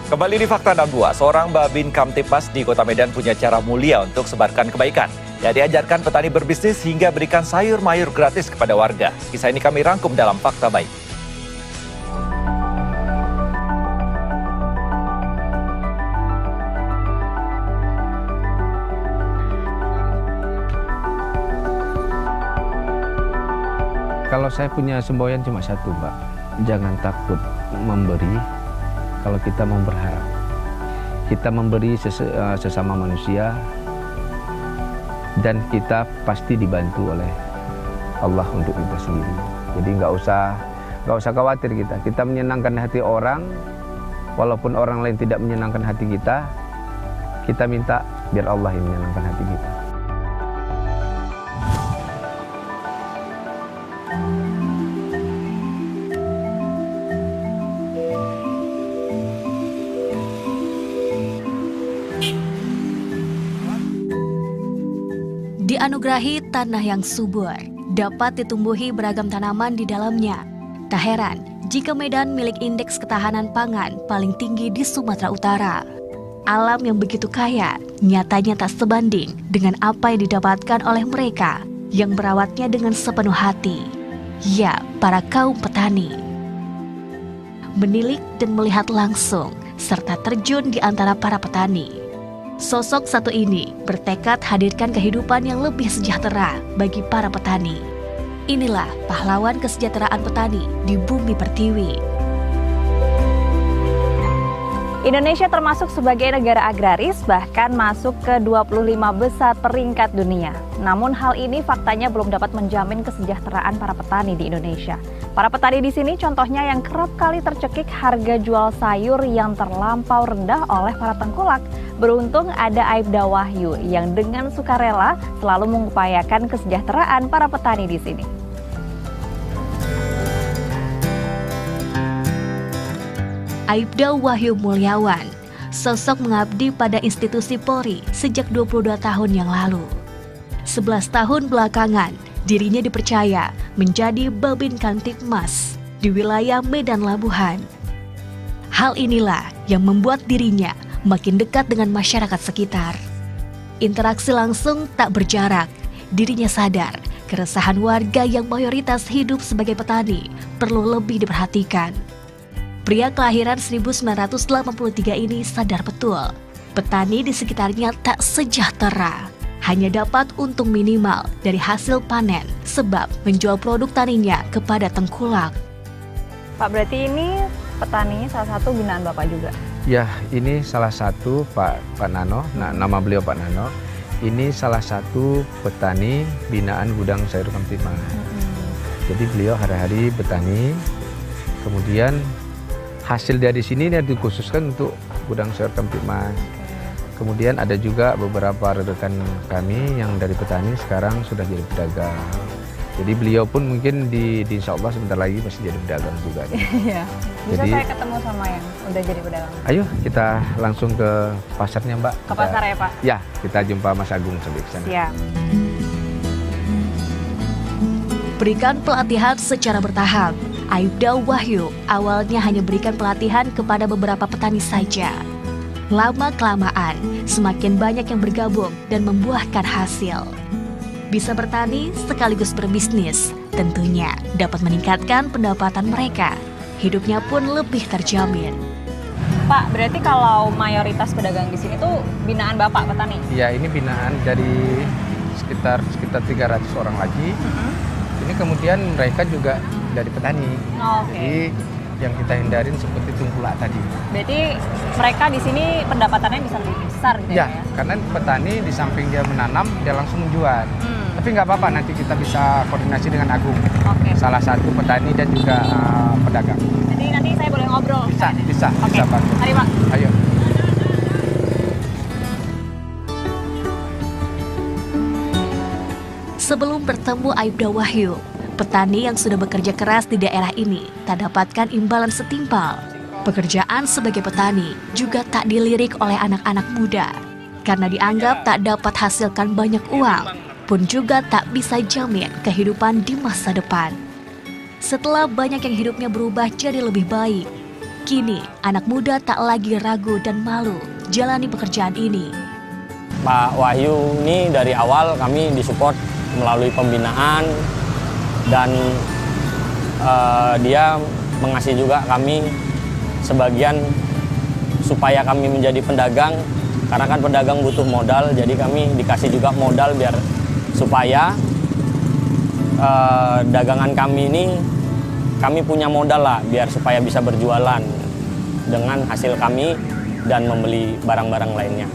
Kembali di Fakta 62, seorang Babin Kamtipmas di Kota Medan punya cara mulia untuk sebarkan kebaikan. Ia diajarkan petani berbisnis hingga berikan sayur mayur gratis kepada warga. Kisah ini kami rangkum dalam Fakta Baik. Kalau saya punya semboyan cuma satu, Mbak. Jangan takut memberi kalau kita mau berharap. Kita memberi sesama manusia dan kita pasti dibantu oleh Allah untuk kita sendiri. Jadi nggak usah khawatir kita. Kita menyenangkan hati orang, walaupun orang lain tidak menyenangkan hati kita minta biar Allah yang menyenangkan hati kita. Dianugerahi tanah yang subur, dapat ditumbuhi beragam tanaman di dalamnya. Tak heran jika Medan milik indeks ketahanan pangan paling tinggi di Sumatera Utara. Alam yang begitu kaya nyatanya tak sebanding dengan apa yang didapatkan oleh mereka yang merawatnya dengan sepenuh hati. Ya, para kaum petani. Menilik dan melihat langsung serta terjun di antara para petani. Sosok satu ini bertekad hadirkan kehidupan yang lebih sejahtera bagi para petani. Inilah pahlawan kesejahteraan petani di bumi pertiwi. Indonesia termasuk sebagai negara agraris, bahkan masuk ke 25 besar peringkat dunia. Namun hal ini faktanya belum dapat menjamin kesejahteraan para petani di Indonesia. Para petani di sini contohnya yang kerap kali tercekik harga jual sayur yang terlampau rendah oleh para tengkulak. Beruntung ada Aibda Wahyu yang dengan sukarela selalu mengupayakan kesejahteraan para petani di sini. Aibda Wahyu Mulyawan, sosok mengabdi pada institusi Polri sejak 22 tahun yang lalu. 11 tahun belakangan, dirinya dipercaya menjadi Babin Kamtipmas di wilayah Medan Labuhan. Hal inilah yang membuat dirinya makin dekat dengan masyarakat sekitar. Interaksi langsung tak berjarak, dirinya sadar keresahan warga yang mayoritas hidup sebagai petani perlu lebih diperhatikan. Pria kelahiran 1983 ini sadar betul, petani di sekitarnya tak sejahtera, hanya dapat untung minimal dari hasil panen sebab menjual produk taninya kepada tengkulak. Pak, berarti ini petaninya salah satu binaan Bapak juga? Ya, ini salah satu Pak Nano, nama beliau Pak Nano. Ini salah satu petani binaan gudang sayur Kamtipmas. Jadi beliau hari-hari bertani, kemudian hasil dari sini dia dikhususkan untuk gudang sayur Kamtipmas. Kemudian ada juga beberapa rekan kami yang dari petani sekarang sudah jadi pedagang. Jadi beliau pun mungkin insya Allah sebentar lagi masih jadi pedagang juga. Iya. Bisa saya ketemu sama yang udah jadi pedagang? Ayo kita langsung ke pasarnya, Mbak. Ke pasar ya, Pak? Ya, kita jumpa Mas Agung sampai ke sana. Siap. Berikan pelatihan secara bertahap. Aibda Wahyu awalnya hanya berikan pelatihan kepada beberapa petani saja. Lama-kelamaan, semakin banyak yang bergabung dan membuahkan hasil. Bisa bertani sekaligus berbisnis, tentunya dapat meningkatkan pendapatan mereka. Hidupnya pun lebih terjamin. Pak, berarti kalau mayoritas pedagang di sini tuh binaan Bapak petani? Ya, ini binaan dari sekitar 300 orang lagi. Ini kemudian mereka juga dari petani. Jadi yang kita hindarin seperti tengkulak tadi. Berarti mereka di sini pendapatannya bisa lebih besar gitu ya? Ya, karena petani di samping dia menanam, dia langsung menjual. Tapi nggak apa-apa, nanti kita bisa koordinasi dengan Agung. Salah satu petani dan juga pedagang. Jadi nanti saya boleh ngobrol? Bisa Pak. Mari Pak. Ayo. Sebelum bertemu Aibda Wahyu, petani yang sudah bekerja keras di daerah ini tak dapatkan imbalan setimpal. Pekerjaan sebagai petani juga tak dilirik oleh anak-anak muda, karena dianggap tak dapat hasilkan banyak uang, pun juga tak bisa jamin kehidupan di masa depan. Setelah banyak yang hidupnya berubah jadi lebih baik, Kini, anak muda tak lagi ragu dan malu jalani pekerjaan ini. Pak Wahyu ini dari awal kami disupport melalui pembinaan dan dia mengasih juga kami sebagian supaya kami menjadi pedagang, karena kan pedagang butuh modal, jadi kami dikasih juga modal biar supaya dagangan kami ini kami punya modal lah, biar supaya bisa berjualan dengan hasil kami dan membeli barang-barang lainnya.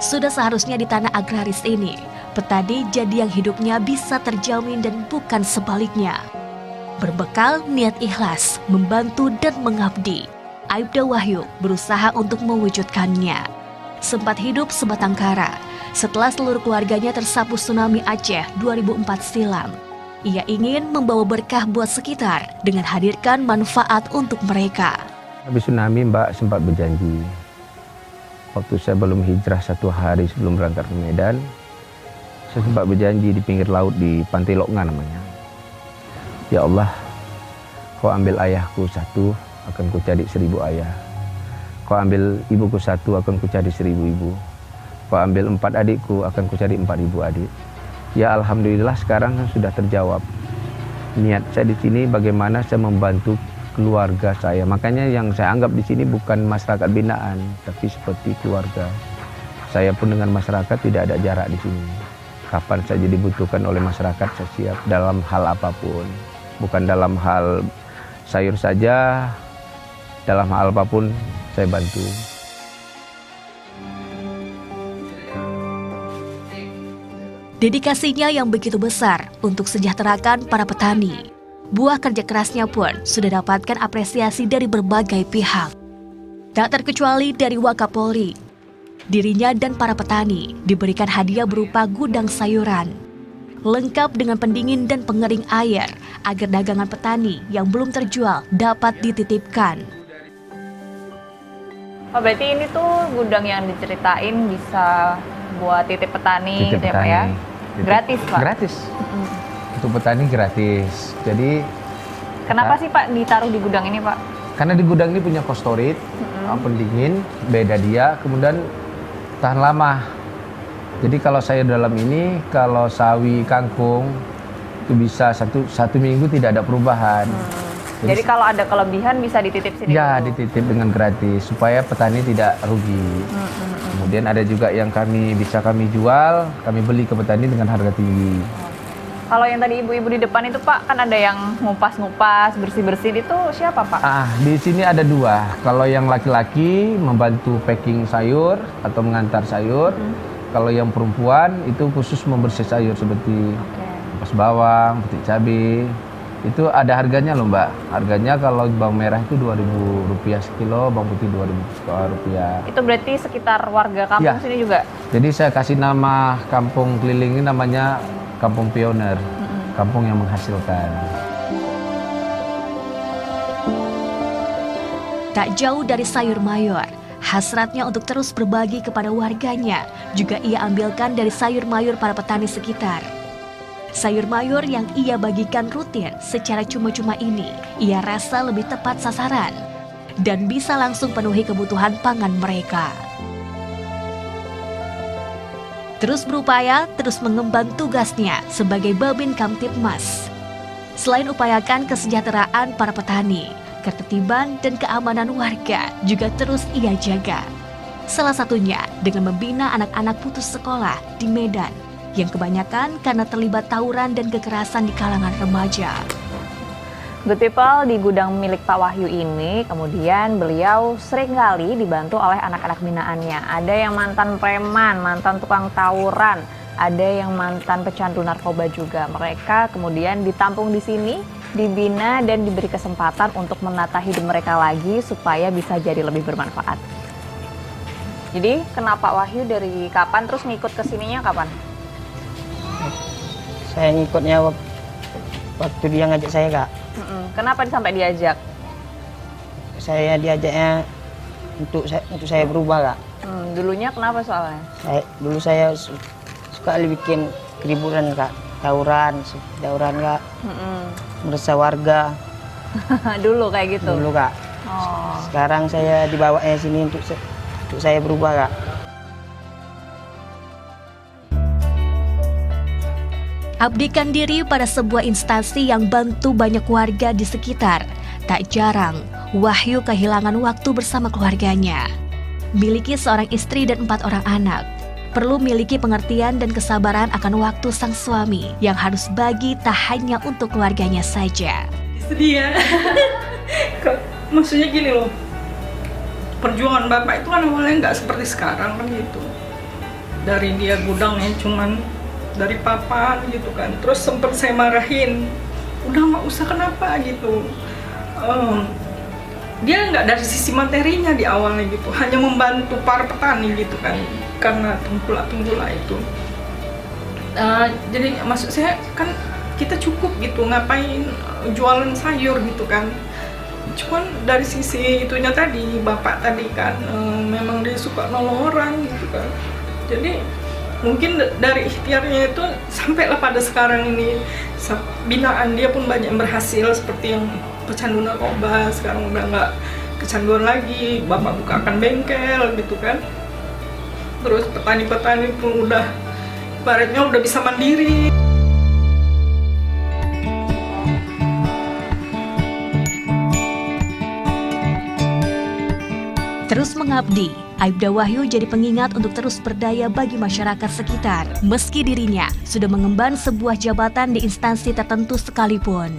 Sudah seharusnya di tanah agraris ini, petani jadi yang hidupnya bisa terjamin dan bukan sebaliknya. Berbekal niat ikhlas, membantu dan mengabdi, Aibda Wahyu berusaha untuk mewujudkannya. Sempat hidup sebatang kara setelah seluruh keluarganya tersapu tsunami Aceh 2004 silam. Ia ingin membawa berkah buat sekitar dengan hadirkan manfaat untuk mereka. Habis tsunami Mbak sempat berjanji. Waktu saya belum hijrah 1 hari sebelum berangkat ke Medan, saya sempat berjanji di pinggir laut di Pantai Loknga namanya. Ya Allah, kau ambil ayahku 1, akan ku cari 1000 ayah. Kau ambil ibuku 1, akan ku cari 1000 ibu. Kau ambil 4 adikku, akan ku cari 4000 adik. Ya Alhamdulillah sekarang sudah terjawab. Niat saya di sini bagaimana saya membantu keluarga saya. Makanya yang saya anggap di sini bukan masyarakat binaan, tapi seperti keluarga. Saya pun dengan masyarakat tidak ada jarak di sini. Kapan saja dibutuhkan oleh masyarakat saya siap dalam hal apapun. Bukan dalam hal sayur saja, dalam hal apapun saya bantu. Dedikasinya yang begitu besar untuk sejahterakan para petani. Buah kerja kerasnya pun sudah dapatkan apresiasi dari berbagai pihak. Tak terkecuali dari Wakapolri. Dirinya dan para petani diberikan hadiah berupa gudang sayuran, lengkap dengan pendingin dan pengering air agar dagangan petani yang belum terjual dapat dititipkan. Pak, berarti ini tuh gudang yang diceritain bisa buat titip petani, Titip gitu ya Pak petani. ya? Titip. Gratis Pak? Gratis. Untuk petani gratis. Jadi Kenapa sih Pak ditaruh di gudang ini Pak? karena di gudang ini punya cold storage, pendingin, beda dia, kemudian tahan lama. Jadi kalau sayur dalam ini, kalau sawi, kangkung, itu bisa satu minggu tidak ada perubahan. Jadi kalau ada kelebihan bisa dititip sini Ya, dulu? dititip dengan gratis supaya petani tidak rugi. Kemudian ada juga yang bisa kami jual, kami beli ke petani dengan harga tinggi. Kalau yang tadi ibu-ibu di depan itu Pak, kan ada yang ngupas-ngupas, bersih-bersih, itu siapa Pak? Di sini ada 2. Kalau yang laki-laki membantu packing sayur atau mengantar sayur. Kalau yang perempuan itu khusus membersih sayur seperti kupas bawang, petik cabai. Itu ada harganya loh Mbak. Harganya kalau bawang merah itu Rp2.000 sekilo, bawang putih Rp2.000. Itu berarti sekitar warga kampung Ya. sini juga? Jadi saya kasih nama kampung keliling ini namanya Kampung Pioner, kampung yang menghasilkan. Tak jauh dari sayur mayur, hasratnya untuk terus berbagi kepada warganya juga ia ambilkan dari sayur mayur para petani sekitar. Sayur mayur yang ia bagikan rutin secara cuma-cuma ini, ia rasa lebih tepat sasaran dan bisa langsung penuhi kebutuhan pangan mereka. Terus berupaya, terus mengemban tugasnya sebagai Babin Kamtipmas. Selain upayakan kesejahteraan para petani, ketertiban dan keamanan warga juga terus ia jaga. Salah satunya dengan membina anak-anak putus sekolah di Medan, yang kebanyakan karena terlibat tawuran dan kekerasan di kalangan remaja. Good people, di gudang milik Pak Wahyu ini, kemudian beliau seringkali dibantu oleh anak-anak binaannya. Ada yang mantan preman, mantan tukang tawuran, ada yang mantan pecandu narkoba juga. Mereka kemudian ditampung di sini, dibina dan diberi kesempatan untuk menata hidup mereka lagi supaya bisa jadi lebih bermanfaat. Jadi, kenapa Pak Wahyu dari kapan terus ngikut ke sininya kapan? Saya ngikutnya waktu dia ngajak saya Kak. Kenapa sampai diajak? Saya diajaknya untuk saya berubah Kak. Dulunya kenapa soalnya? Dulu saya suka bikin keributan Kak, tawuran Kak, meresah warga. Dulu kayak gitu? Dulu Kak. Oh. Sekarang saya dibawanya sini untuk saya berubah Kak. Abdikan diri pada sebuah instansi yang bantu banyak warga di sekitar. Tak jarang, Wahyu kehilangan waktu bersama keluarganya. Miliki seorang istri dan 4 orang anak. Perlu miliki pengertian dan kesabaran akan waktu sang suami yang harus bagi tak hanya untuk keluarganya saja. Sedih ya. Maksudnya gini loh, perjuangan bapak itu kan awalnya nggak seperti sekarang kan gitu. Dari dia gudangnya cuman dari papan gitu kan, terus sempet saya marahin, udah nggak usah kenapa gitu. Dia nggak dari sisi materinya di awalnya gitu, hanya membantu para petani gitu kan, karena tengkulak itu. Jadi maksud saya kan kita cukup gitu, ngapain jualan sayur gitu kan. Cuman dari sisi itunya tadi, bapak tadi kan memang dia suka nolong orang gitu kan. Jadi mungkin dari ikhtiarnya itu sampailah pada sekarang ini binaan dia pun banyak yang berhasil, seperti yang pecandu narkoba sekarang udah nggak kecanduan lagi, bapak bukakan bengkel gitu kan. Terus petani-petani pun udah ibaratnya udah bisa mandiri. Terus mengabdi, Aibda Wahyu jadi pengingat untuk terus berdaya bagi masyarakat sekitar, meski dirinya sudah mengemban sebuah jabatan di instansi tertentu sekalipun.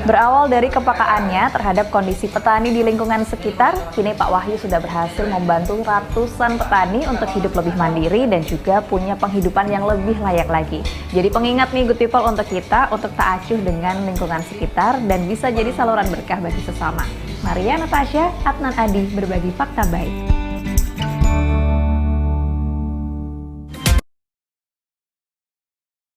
Berawal dari kepekaannya terhadap kondisi petani di lingkungan sekitar, kini Pak Wahyu sudah berhasil membantu ratusan petani untuk hidup lebih mandiri dan juga punya penghidupan yang lebih layak lagi. Jadi pengingat nih Good People untuk kita, untuk tak acuh dengan lingkungan sekitar dan bisa jadi saluran berkah bagi sesama. Maria Natasha, Adnan Adi, berbagi fakta baik.